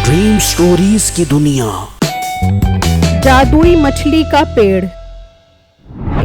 Dream stories की दुनिया। जादुई मछली का पेड़।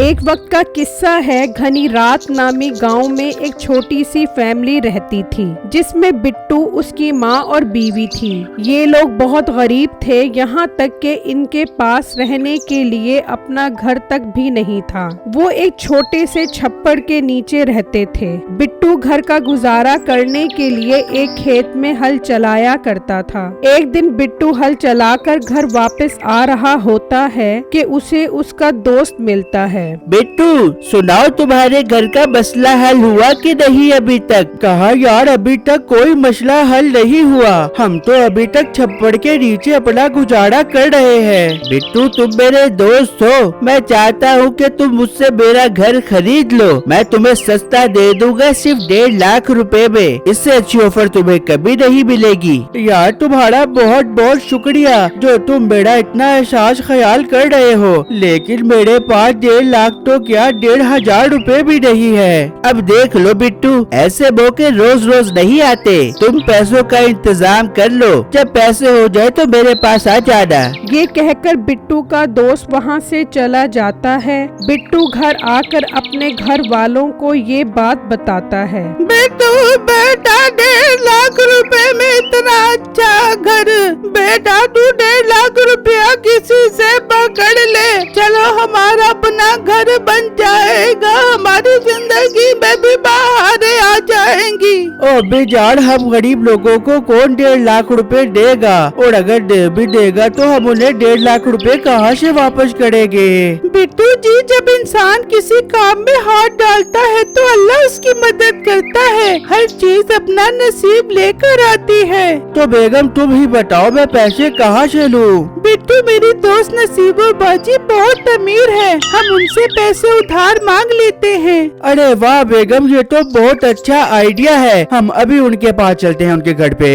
एक वक्त का किस्सा है। घनी रात नामी गांव में एक छोटी सी फैमिली रहती थी, जिसमें बिट्टू, उसकी माँ और बीवी थी। ये लोग बहुत गरीब थे, यहाँ तक कि इनके पास रहने के लिए अपना घर तक भी नहीं था। वो एक छोटे से छप्पर के नीचे रहते थे। बिट्टू घर का गुजारा करने के लिए एक खेत में हल चलाया करता था। एक दिन बिट्टू हल चलाकर घर वापस आ रहा होता है कि उसे उसका दोस्त मिलता है। बिट्टू, सुनाओ, तुम्हारे घर का मसला हल हुआ कि नहीं अभी तक? कहा यार, अभी तक कोई मसला हल नहीं हुआ। हम तो अभी तक छप्पड़ के नीचे अपना गुजारा कर रहे हैं। बिट्टू, तुम मेरे दोस्त हो, मैं चाहता हूँ कि तुम मुझसे मेरा घर खरीद लो। मैं तुम्हें सस्ता दे दूंगा, सिर्फ 1.5 लाख रुपए में। इससे अच्छी ऑफर तुम्हें कभी नहीं मिलेगी। यार, तुम्हारा बहुत बहुत शुक्रिया जो तुम मेरा इतना एहसास ख्याल कर रहे हो, लेकिन मेरे पास 1.5 लाख तो क्या 1,500 रुपए भी नहीं है। अब देख लो बिट्टू, ऐसे मौके रोज रोज नहीं आते। तुम पैसों का इंतजाम कर लो, जब पैसे हो जाए तो मेरे पास आ जाना। ये कहकर बिट्टू का दोस्त वहाँ से चला जाता है। बिट्टू घर आकर अपने घर वालों को ये बात बताता है। बिट्टू बेटा, 1.5 लाख रुपए में इतना अच्छा घर। बेटा, तू 1.5 लाख रुपया किसी से पकड़ ले, चलो हमारा अपना घर बन जाएगा, हमारी जिंदगी में भी बहारें आ जाएंगी। ओ बेजार, हम गरीब लोगों को कौन 1.5 लाख रुपए देगा? और अगर दे भी देगा तो हम उन्हें 1.5 लाख रुपए कहाँ से वापस करेंगे? बिट्टू जी, जब इंसान किसी काम में हाथ डालता है तो अल्लाह उसकी मदद करता है। हर चीज अपना नसीब लेकर आती है। तो बेगम, तुम ही बताओ, मैं पैसे कहाँ से लूँ? बिट्टू, मेरी दोस्त नसीबो बाजी बहुत अमीर है, हम उनसे पैसे उधार मांग लेते हैं। अरे वाह बेगम, ये तो बहुत अच्छा आइडिया है। हम अभी उनके पास चलते हैं, उनके घर पे।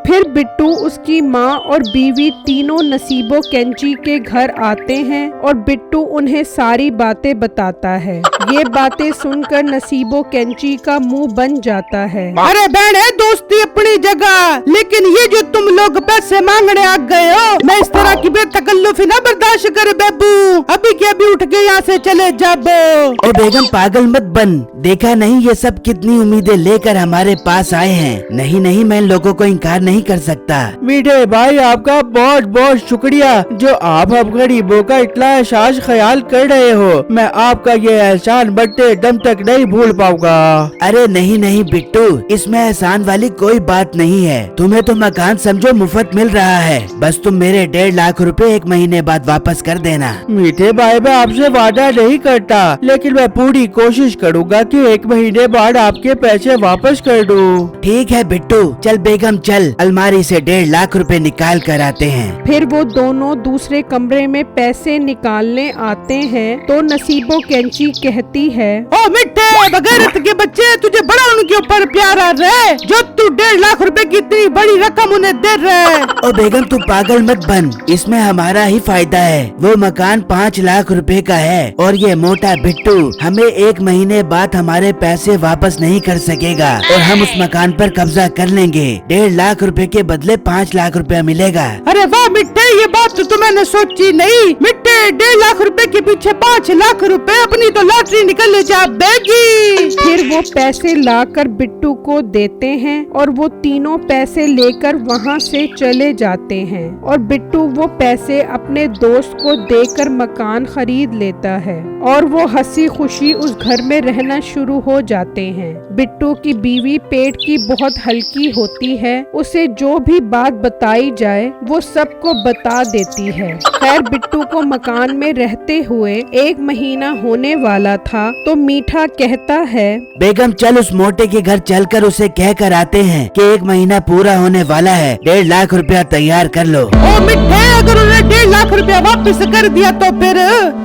फिर बिट्टू, उसकी माँ और बीवी तीनों नसीबो कैंची के घर आते हैं और बिट्टू उन्हें सारी बातें बताता है। ये बातें सुनकर नसीबो कैंची का मुंह बन जाता है। अरे बहन, दोस्ती अपनी जगह, लेकिन ये जो तुम लोग पैसे मांगने आ गए हो, मैं इस तरह की बेतकल्लुफी ना बर्दाश्त कर बेबू। अभी के अभी उठ के यहाँ से चले जाओ। ओ बेगम, पागल मत बन। देखा नहीं ये सब कितनी उम्मीदें लेकर हमारे पास आए हैं। नहीं नहीं, मैं इन लोगों को इनकार नहीं कर सकता। मीठे भाई, आपका बहुत बहुत शुक्रिया जो आप हम गरीबों का इतना एहसास ख्याल कर रहे हो। मैं आपका ये एहसान बढ़ते दम तक नहीं भूल पाऊंगा। अरे नहीं नहीं बिट्टू, इसमें एहसान वाली कोई बात नहीं है। तुम्हें तो मकान समझो मुफ्त मिल रहा है, बस तुम मेरे 1.5 लाख रुपए 1 महीने बाद वापस कर देना। मीठे भाई, मैं आपसे वादा नहीं करता, लेकिन मैं पूरी कोशिश करूंगा कि 1 महीने बाद आपके पैसे वापस कर दूं। ठीक है बिट्टू, चल बेगम चल, अलमारी से 1.5 लाख रुपए निकाल कर आते हैं। फिर वो दोनों दूसरे कमरे में पैसे निकालने आते हैं तो नसीबो कैंची कहती है, ओ मिठे बगैरत के बच्चे, तुझे बड़ा उनके ऊपर प्यार आ रहा है जो तू 1.5 लाख रुपए की इतनी बड़ी रकम उन्हें दे रहा है। ओ बेगम, तू पागल मत बन, इसमें हमारा ही फायदा है। वो मकान 5 लाख रुपए का है और ये मोटा बिट्टू हमें 1 महीने बाद हमारे पैसे वापस नहीं कर सकेगा और हम उस मकान पर कब्जा कर लेंगे। 1.5 लाख रुपए के बदले 5 लाख रुपया मिलेगा। अरे वाह मिट्टे, ये बात तो मैंने सोची नहीं। मिट्टे, 1.5 लाख रुपए के पीछे 5 लाख रुपए, अपनी तो लॉटरी निकल जा बेगी। फिर वो पैसे लाकर बिट्टू को देते हैं और वो तीनों पैसे लेकर वहाँ से चले जाते हैं और बिट्टू वो पैसे अपने दोस्त को देकर मकान खरीद लेता है और वो हंसी खुशी उस घर में रहना शुरू हो जाते हैं। बिट्टू की बीवी पेट की बहुत हल्की होती है, उसे जो भी बात बताई जाए वो सबको बता देती है। खैर, बिट्टू को मकान में रहते हुए 1 महीना होने वाला था तो मीठा कहता है, बेगम चल उस मोटे के घर चलकर उसे कह कर आते हैं कि 1 महीना पूरा होने वाला है, 1.5 लाख रुपया तैयार कर लो। ओ मिठे, अगर उन्हें 1.5 लाख रुपया वापस कर दिया तो फिर?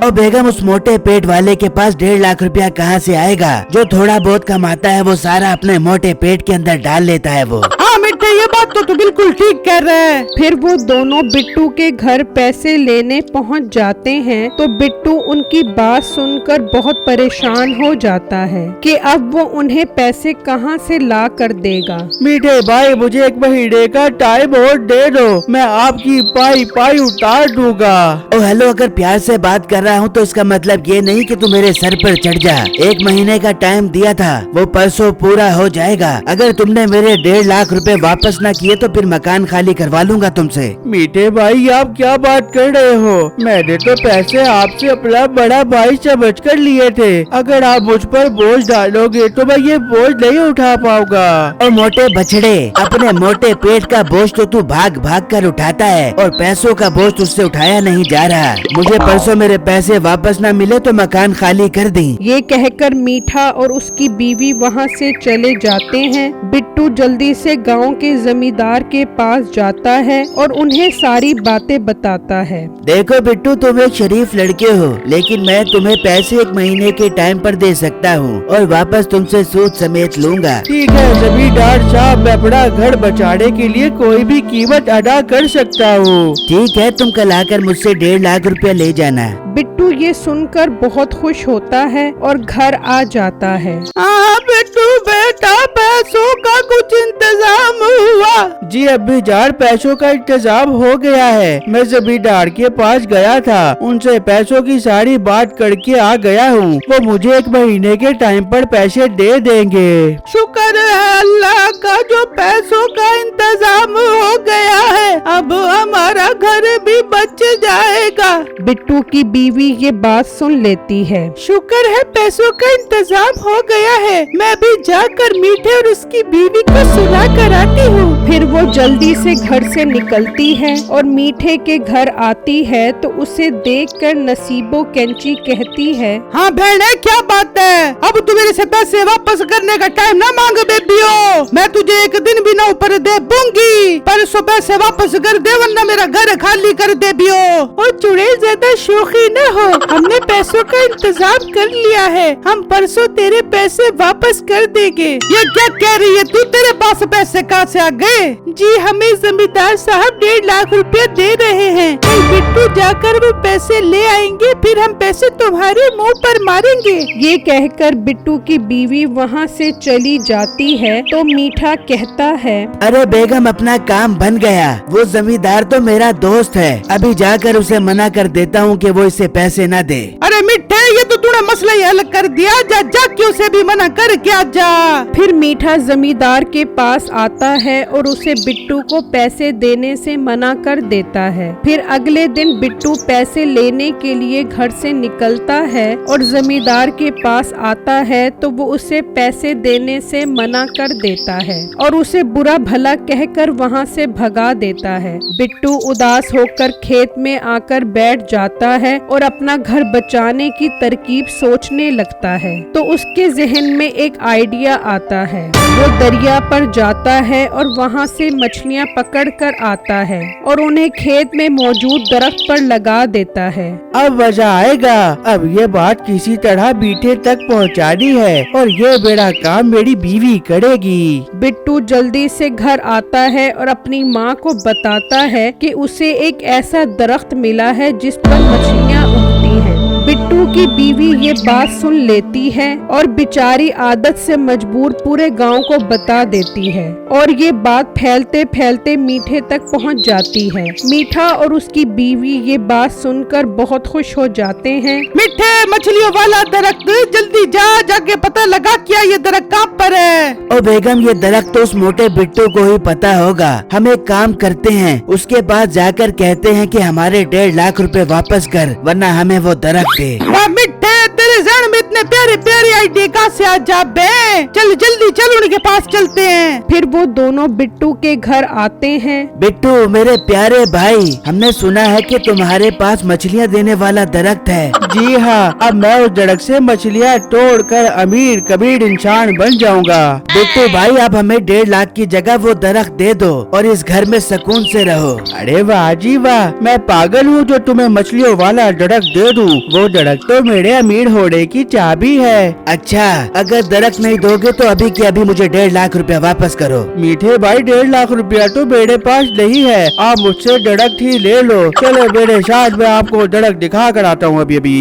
ओ बेगम, उस मोटे पेट वाले के पास 1.5 लाख रुपया कहाँ से आएगा? जो थोड़ा बहुत कमाता है वो सारा अपने मोटे पेट के अंदर डाल लेता है वो। हाँ मिठे, ये बात बात तो तू बिल्कुल ठीक कह रहा है। फिर वो दोनों बिट्टू के घर पैसे लेने पहुंच जाते हैं तो बिट्टू उनकी बात सुनकर बहुत परेशान हो जाता है कि अब वो उन्हें पैसे कहां से ला कर देगा। मीठे भाई मुझे 1 महीने का टाइम और दे दो, मैं आपकी पाई पाई उतार दूंगा। ओ हेलो, अगर प्यार से बात कर रहा हूँ तो इसका मतलब ये नहीं कि तू मेरे सर पर चढ़ जा। 1 महीने का टाइम दिया था, वो परसों पूरा हो जाएगा। अगर तुमने मेरे 1.5 लाख रुपए वापस ना किए तो फिर मकान खाली करवा लूंगा तुमसे। मीठे भाई आप क्या बात कर रहे हो? मैंने तो पैसे आपसे अपना बड़ा भाई समझ कर लिए थे। अगर आप मुझ पर बोझ डालोगे तो मैं ये बोझ नहीं उठा पाऊंगा। और मोटे बछड़े, अपने मोटे पेट का बोझ तो तू भाग भाग कर उठाता है और पैसों का बोझ तुझसे उठाया नहीं जा रहा। मुझे परसों मेरे पैसे वापस ना मिले तो मकान खाली कर दी। ये कहकर मीठा और उसकी बीवी वहाँ से चले जाते हैं। बिट्टू जल्दी से गांव के जमींदार के पास जाता है और उन्हें सारी बातें बताता है। देखो बिट्टू, तुम एक शरीफ लड़के हो, लेकिन मैं तुम्हें पैसे 1 महीने के टाइम पर दे सकता हूँ और वापस तुमसे सूद समेत लूंगा। ठीक है जमींदार साहब, मैं अपना घर बचाने के लिए कोई भी कीमत अदा कर सकता हूँ। ठीक है, तुम कल आकर मुझसे 1.5 लाख रुपया ले जाना। बिट्टू ये सुनकर बहुत खुश होता है और घर आ जाता है। हाँ बिट्टू बेटा, पैसों का कुछ इंतजाम हुआ? जी अभी जार पैसों का इंतजाम हो गया है। मैं जमींदार के पास गया था, उनसे पैसों की सारी बात करके आ गया हूँ। वो मुझे 1 महीने के टाइम पर पैसे दे देंगे। शुक्र है अल्लाह का जो पैसों का इंतजाम हो गया है। अब हमारा घर भी बच जाएगा। बिट्टू की बीवी ये बात सुन लेती है। शुक्र है पैसों का इंतजाम हो गया है। मैं भी जाकर मीठे और उसकी बीवी को सुला कर आती हूँ। फिर वो जल्दी से घर से निकलती है और मीठे के घर आती है तो उसे देखकर नसीबो कैंची कहती है, हाँ बहने क्या बात है? अब तू मेरे से पैसे वापस करने का टाइम ना मांग बेबियो। मैं तुझे 1 दिन भी ना ऊपर दे दूंगी। परसों पैसे वापस कर दे वरना मेरा घर खाली कर दे बियो। और चुड़ैल ज्यादा शौकी न हो, हमने पैसों का इंतजाम कर लिया है। हम परसों तेरे पैसे वापस कर देंगे। ये क्या कह रही है तू? तेरे पास पैसे कहाँ से आ गए? जी हमें जमींदार साहब 1.5 लाख रुपया दे रहे हैं। कल बिट्टू जाकर वो पैसे ले आएंगे, फिर हम पैसे तुम्हारे मुंह पर मारेंगे। ये कहकर बिट्टू की बीवी वहाँ से चली जाती है तो मीठा कहता है, अरे बेगम, अपना काम बन गया। वो जमींदार तो मेरा दोस्त है, अभी जाकर उसे मना कर देता हूँ कि वो इसे पैसे न दे। अरे मिठे, ये तो तूने मसला ही हल कर दिया। जा जा के उसे भी मना कर के आ जा। फिर मीठा जमींदार के पास आता है और उसे बिट्टू को पैसे देने से मना कर देता है। फिर अगले दिन बिट्टू पैसे लेने के लिए घर से निकलता है और जमींदार के पास आता है तो वो उसे पैसे देने से मना कर देता है और उसे बुरा भला कहकर वहाँ से भगा देता है। बिट्टू उदास होकर खेत में आकर बैठ जाता है और अपना घर बचाने की तरकीब सोचने लगता है। तो उसके जहन में एक आइडिया आता है। वो दरिया पर जाता है और वहाँ से मछलियाँ पकड़ कर आता है और उन्हें खेत में मौजूद दरख्त पर लगा देता है। अब मजा आएगा। अब ये बात किसी तरह मीठे तक पहुँचानी है और ये मेरा काम मेरी बीवी करेगी। बिट्टू जल्दी से घर आता है और अपनी माँ को बताता है कि उसे एक ऐसा दरख्त मिला है जिस पर मछलियाँ उगती हैं। बिट्टू की बीवी ये बात सुन लेती है और बेचारी आदत से मजबूर पूरे गांव को बता देती है और ये बात फैलते फैलते मीठे तक पहुंच जाती है। मीठा और उसकी बीवी ये बात सुनकर बहुत खुश हो जाते हैं। मीठे, मछलियों वाला दरख्त, जल्दी जा, जाके पता लगा क्या ये दरख्त कहाँ पर है। ओ बेगम, ये दरख्त तो उस मोटे बिट्टू को ही पता होगा। हम एक काम करते हैं, उसके बाद जाकर कहते हैं कि हमारे 1.5 लाख रुपए वापस कर, वरना हमें वो दरख्त दे। मिठे, तेरे जहन में इतने प्यारे प्यारे आइडिया कहाँ से आ जा बे? चल जल्दी चल, उनके पास चलते हैं। फिर वो दोनों बिट्टू के घर आते हैं। बिट्टू मेरे प्यारे भाई, हमने सुना है कि तुम्हारे पास मछलियाँ देने वाला दरख्त है। जी हाँ, अब मैं उस दरख्त से मछलियाँ तोड़कर अमीर कबीर इंसान बन जाऊंगा। बिट्टू भाई, आप हमें 1.5 लाख की जगह वो दरख्त दे दो और इस घर में सुकून से रहो। अरे वाह जी वाह, मैं पागल हूँ जो तुम्हें मछलियों वाला दरख्त दे दूँ। वो दरख्त तो मेरे अमीर होने की चाबी है। अच्छा, अगर दरख्त नहीं दोगे तो अभी के अभी मुझे 1.5 लाख रुपया वापस करो। मीठे भाई 1.5 लाख रुपया तो मेरे पास नहीं है, आप मुझसे दरख्त ही ले लो। चलो मेरे साथ, मैं आपको दरख्त दिखा कर आता हूँ अभी अभी।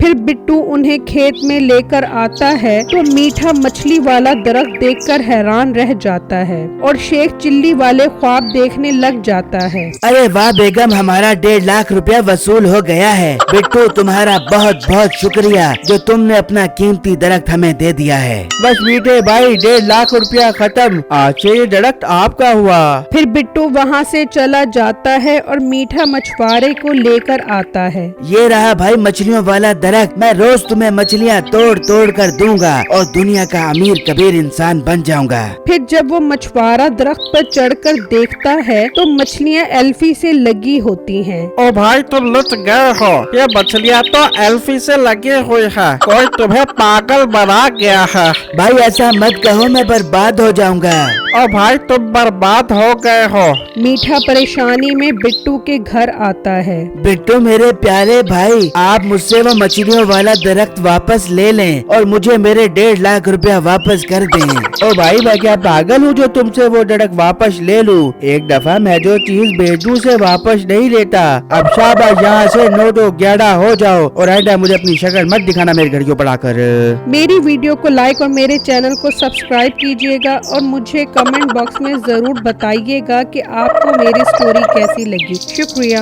फिर बिट्टू उन्हें खेत में लेकर आता है तो मीठा मछली वाला दरख्त देखकर हैरान रह जाता है और शेख चिल्ली वाले ख्वाब देखने लग जाता है। अरे वाह बेगम, हमारा 1.5 लाख रुपया वसूल हो गया है। बिट्टू तुम्हारा बहुत बहुत शुक्रिया जो तुमने अपना कीमती दरख्त हमें दे दिया है। बस मीठे भाई 1.5 लाख रुपया खत्म, आज से ये दरख्त आपका हुआ। फिर बिट्टू वहाँ से चला जाता है और मीठा मछुआरे को लेकर आता है। ये रहा भाई मछलियों वाला दरख्त, मैं रोज तुम्हें मछलियाँ तोड़ तोड़ कर दूंगा और दुनिया का अमीर कबीर इंसान बन जाऊंगा। फिर जब वो मछुआरा दरख्त पर चढ़कर देखता है तो मछलियाँ एल्फी से लगी होती हैं। ओ भाई तुम लुट गए हो, ये मछलियाँ तो एल्फी से लगी हुई है, कोई तुम्हें पागल बना गया है। भाई ऐसा मत कहो, मैं बर्बाद हो जाऊंगा। ओ भाई तुम बर्बाद हो गए हो। मीठा परेशानी में बिट्टू के घर आता है। बिट्टू मेरे प्यारे भाई, आप मुझसे वो मछलियों वाला दरख्त वापस ले लें और मुझे मेरे 1.5 लाख रुपया वापस कर दें। ओ भाई मैं क्या पागल हूँ जो तुमसे वो दरख्त वापस ले लूँ? एक दफा मैं जो चीज भेजूं से वापस नहीं लेता। अब शाबाश, यहाँ से 9 2 11 हो जाओ और आइंदा मुझे अपनी शक्ल मत दिखाना मेरी घड़ियों पर आकर। मेरी वीडियो को लाइक और मेरे चैनल को सब्सक्राइब कीजिएगा और मुझे कमेंट बॉक्स में जरूर बताइएगा कि आपको मेरी स्टोरी कैसी लगी। शुक्रिया।